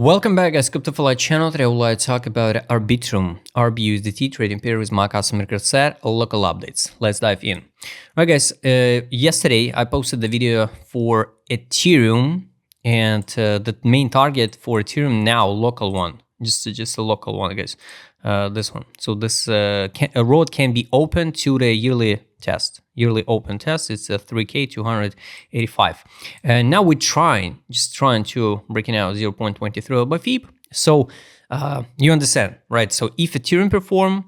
Welcome back, guys. Crypto4Life channel. Today I would like to talk about Arbitrum, ARB trading pair with my customer set local updates. Let's dive in. All right, guys. Yesterday I posted the video for Ethereum, and the main target for Ethereum now local one, just a local one, guys. This one. So this road can be open to the yearly open test. It's a 3K285, and now we're just trying to breaking out 0.23 by FIB. So you understand, right? So if Ethereum perform,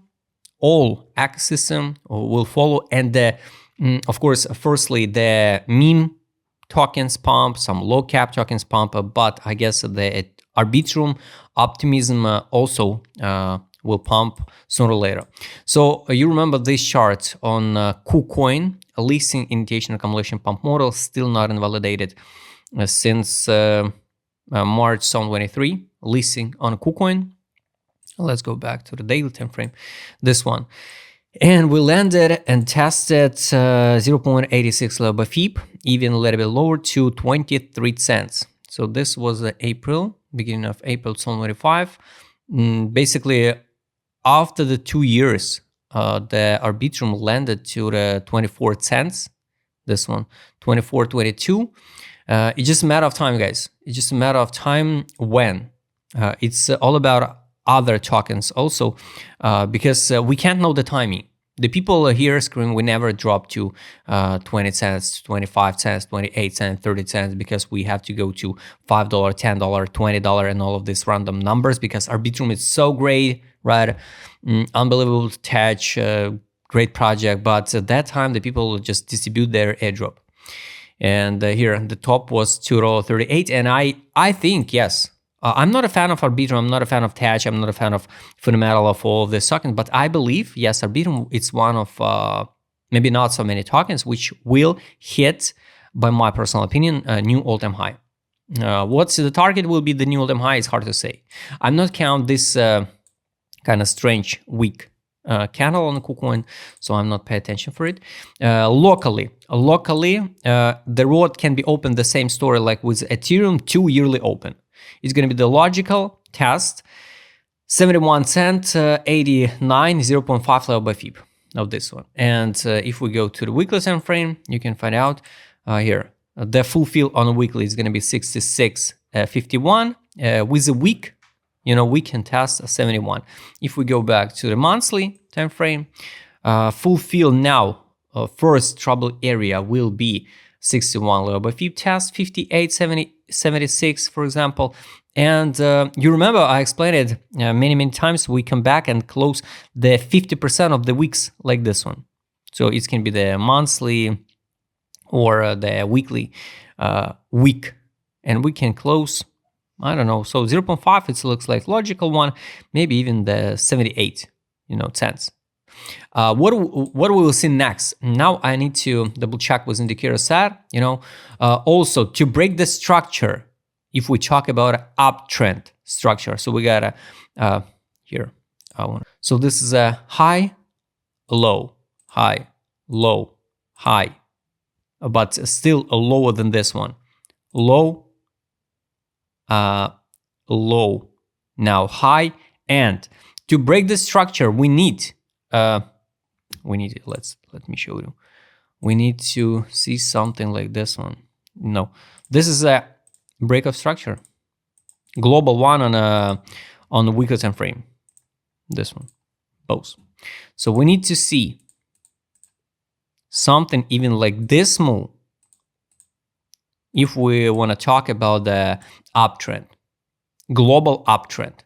all ecosystem will follow, and of course, firstly the meme tokens pump, some low cap tokens pump, but I guess the Arbitrum optimism also will pump sooner or later. So you remember this chart on KuCoin, a listing initiation accumulation pump model, still not invalidated since March 2023, listing on KuCoin. Let's go back to the daily time frame, this one. And we landed and tested 0.86 level by FIB, even a little bit lower to 23 cents. So this was April, beginning of April 2025. Basically, after the 2 years, the Arbitrum landed to the 24 cents. This one, 24, 22. It's just a matter of time, guys. It's just a matter of time when. It's all about other tokens also, because we can't know the timing. The people here scream we never drop to 20 cents, 25 cents, 28 cents, 30 cents, because we have to go to $5, $10, $20 and all of these random numbers, because Arbitrum is so great, right? Unbelievable to touch, great project, but at that time the people just distribute their airdrop. And here the top was $2.38, and I think, yes, I'm not a fan of Arbitrum, I'm not a fan of Touch, I'm not a fan of fundamental of all of the tokens, but I believe, yes, Arbitrum, it's one of maybe not so many tokens which will hit, by my personal opinion, a new all-time high. What's the target will be the new all-time high is hard to say. I'm not count this kind of strange weak candle on KuCoin, so I'm not pay attention for it. Locally, the road can be open, the same story like with Ethereum, 2 yearly open. It's going to be the logical test, 71 cent, 89, 0.5 level by FIB of this one. And if we go to the weekly time frame, you can find out here, the full fill on a weekly is going to be 66.51 with a week. We can test 71. If we go back to the monthly time frame, full fill now, first trouble area will be 61 level by FIB test, 58, 70, 76, for example. And you remember I explained it many times. We come back and close the 50% of the weeks like this one. So it can be the monthly or the weekly week, and we can close, I don't know, so 0.5, it looks like logical one, maybe even the 78 cents. What we will see next? Now I need to double check with indicator set. Also to break the structure, if we talk about uptrend structure. So we got a here. So this is a high, low, high, low, high, but still lower than this one. Low, low, now high, and to break the structure, we need let me show you. We need to see something like this one. No, this is a break of structure, global one on the weekly time frame. This one, both. So we need to see something even like this move if we want to talk about the uptrend, global uptrend.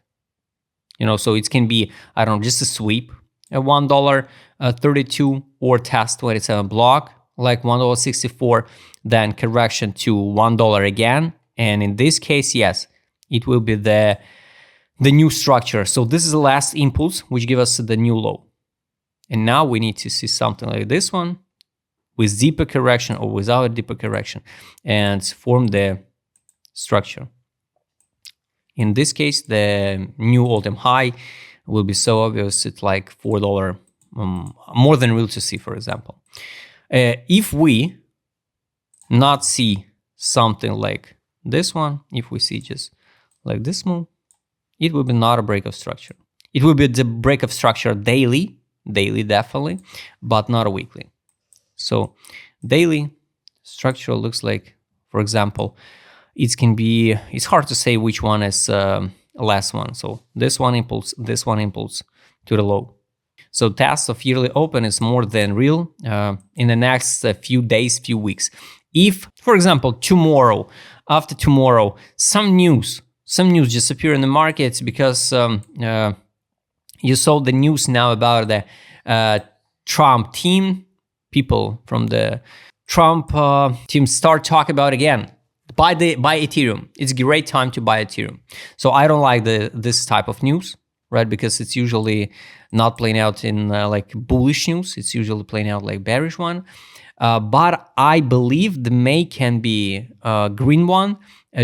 So it can be, I don't know, just a sweep at $1.32 or test 27 block like $1.64, then correction to $1 again. And in this case, yes, it will be the new structure. So this is the last impulse which gives us the new low. And now we need to see something like this one with deeper correction or without a deeper correction and form the structure. In this case, the new all-time high will be so obvious. It's like $4, more than real to see, for example. If we not see something like this one, if we see just like this move, it will be not a break of structure. It will be the break of structure daily definitely, but not a weekly. So daily structure looks like, for example, it's hard to say which one is last one. So this one impulse to the low. So test of yearly open is more than real in the next few days, few weeks. If, for example, tomorrow, after tomorrow, some news just appear in the markets because you saw the news now about the Trump team, people from the Trump team start talk about again, buy Ethereum. It's a great time to buy Ethereum. So I don't like this type of news, right? Because it's usually not playing out in like bullish news. It's usually playing out like bearish one. But I believe the May can be a green one.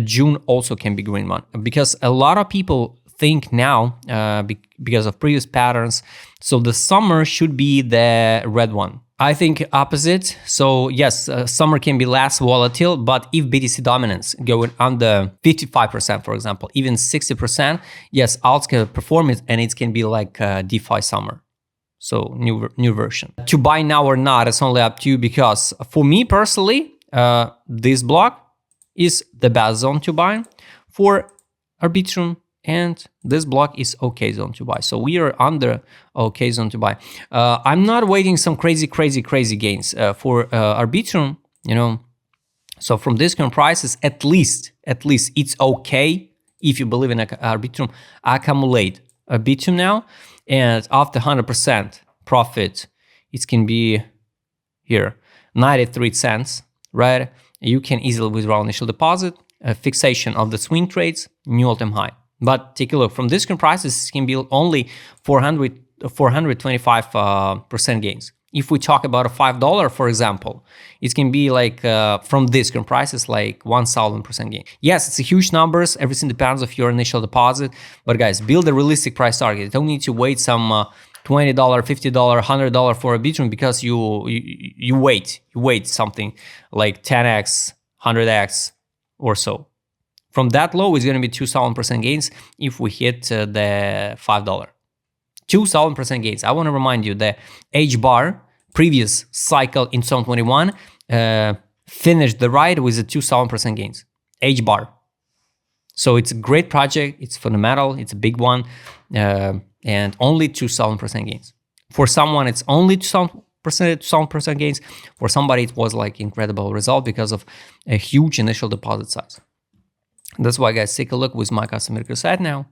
June also can be green one, because a lot of people think now because of previous patterns. So the summer should be the red one. I think opposite. So yes, summer can be less volatile, but if BTC dominance going under 55%, for example, even 60%, yes, alts can perform it, and it can be like DeFi summer. So new version. To buy now or not, it's only up to you, because for me personally, this block is the best zone to buy for Arbitrum, and this block is okay zone to buy. So we are under okay zone to buy. I'm not waiting some crazy gains for Arbitrum, you know. So from this current prices, at least it's okay if you believe in Arbitrum, accumulate Arbitrum now, and after 100% profit, it can be here 93 cents, right? You can easily withdraw initial deposit, fixation of the swing trades, new all-time high. But take a look, from this current prices, it can be only 425% gains. If we talk about a $5, for example, it can be like from this current prices, like 1000% gain. Yes, it's a huge numbers. Everything depends on your initial deposit. But guys, build a realistic price target. You don't need to wait some $20, $50, $100 for Arbitrum, because you wait something like 10x, 100x or so. From that low, it's going to be 2000% gains if we hit the $5. 2000% gains. I want to remind you the H bar previous cycle in 2021 finished the ride with a 2000% gains. H bar. So it's a great project. It's fundamental. It's a big one, and only 2000% gains. For someone, it's only 2000% gains. For somebody, it was like incredible result because of a huge initial deposit size. That's why, guys, take a look with my custom microsite now.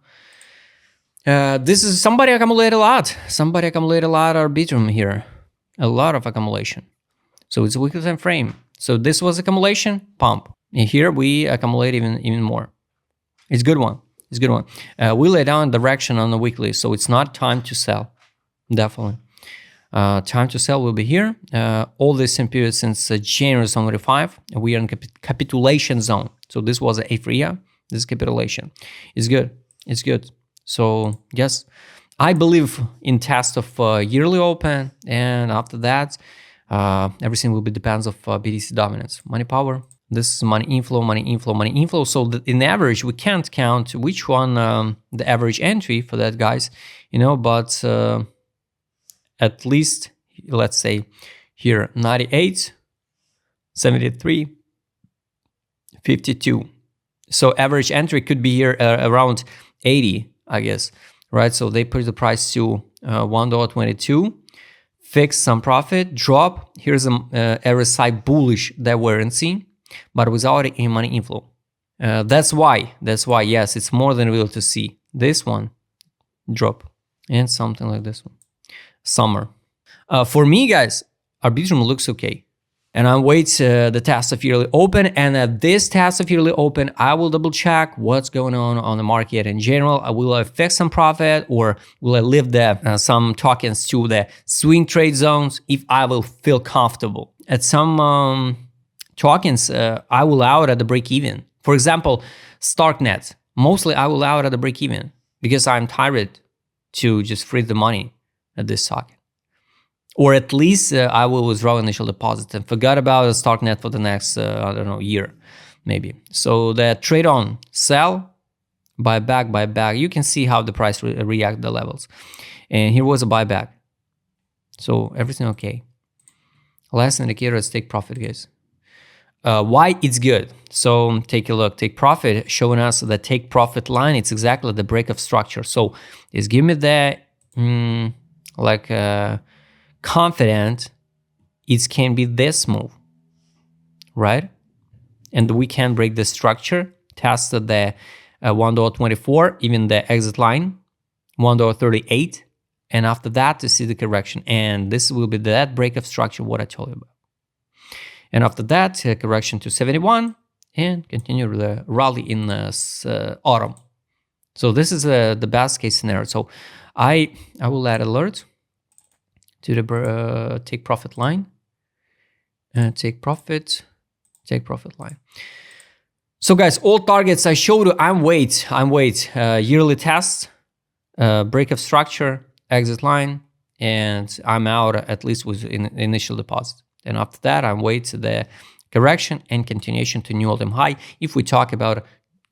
This is somebody accumulate a lot. Somebody accumulate a lot of Arbitrum here. A lot of accumulation. So it's a weekly time frame. So this was accumulation, pump. And here we accumulate even more. It's a good one. It's a good one. We lay down direction on the weekly, so it's not time to sell. Definitely. Time to sell will be here. All this period since January 2025, we are in capitulation zone. So this was an apria. This capitulation. It's good. It's good. So yes, I believe in test of yearly open, and after that, everything will be depends of BTC dominance. Money power. This is money inflow, money inflow, money inflow. So in average, we can't count which one the average entry for that, guys. You know, but at least, let's say here, 98, 73, 52. So average entry could be here around 80, I guess, right? So they put the price to $1.22, fix some profit, drop. Here's a RSI bullish that we're seeing, but without any money inflow. That's why, yes, it's more than real to see this one drop and something like this one. Summer. For me, guys, Arbitrum looks okay. And I wait the test of yearly open. And at this test of yearly open, I will double check what's going on the market in general. Will I fix some profit, or will I leave some tokens to the swing trade zones if I will feel comfortable? At some tokens, I will out at the break even. For example, StarkNet. Mostly I will out at the break even because I'm tired to just freeze the money at this token. Or at least I will withdraw initial deposit and forget about the StarkNet for the next, I don't know, year, maybe. So the trade on, sell, buyback. You can see how the price react the levels. And here was a buyback. So everything okay. Last indicator is take profit, guys. Why it's good? So take a look. Take profit showing us the take profit line. It's exactly the break of structure. So it's give me the confident it can be this move, right? And we can break the structure. Tested the $1.24, even the exit line $1.38, and after that to see the correction. And this will be that break of structure what I told you about. And after that, correction to 71 and continue the rally in this autumn. So this is the best case scenario. So I will add alert to the take profit line. Take profit line. So guys, all targets I showed you, I'm wait. Yearly test, break of structure, exit line, and I'm out at least with initial deposit. And after that, I'm wait the correction and continuation to new all-time high if we talk about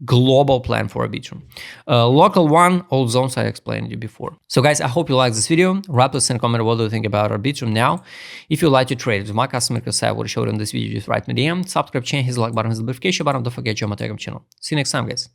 global plan for Arbitrum. Local one, all zones I explained you before. So guys, I hope you like this video. Write us in comment what do you think about Arbitrum now. If you like to trade with my customer I would show in this video, just write me DM, subscribe channel, hit the like button, hit the notification button, don't forget to join my Telegram channel. See you next time, guys.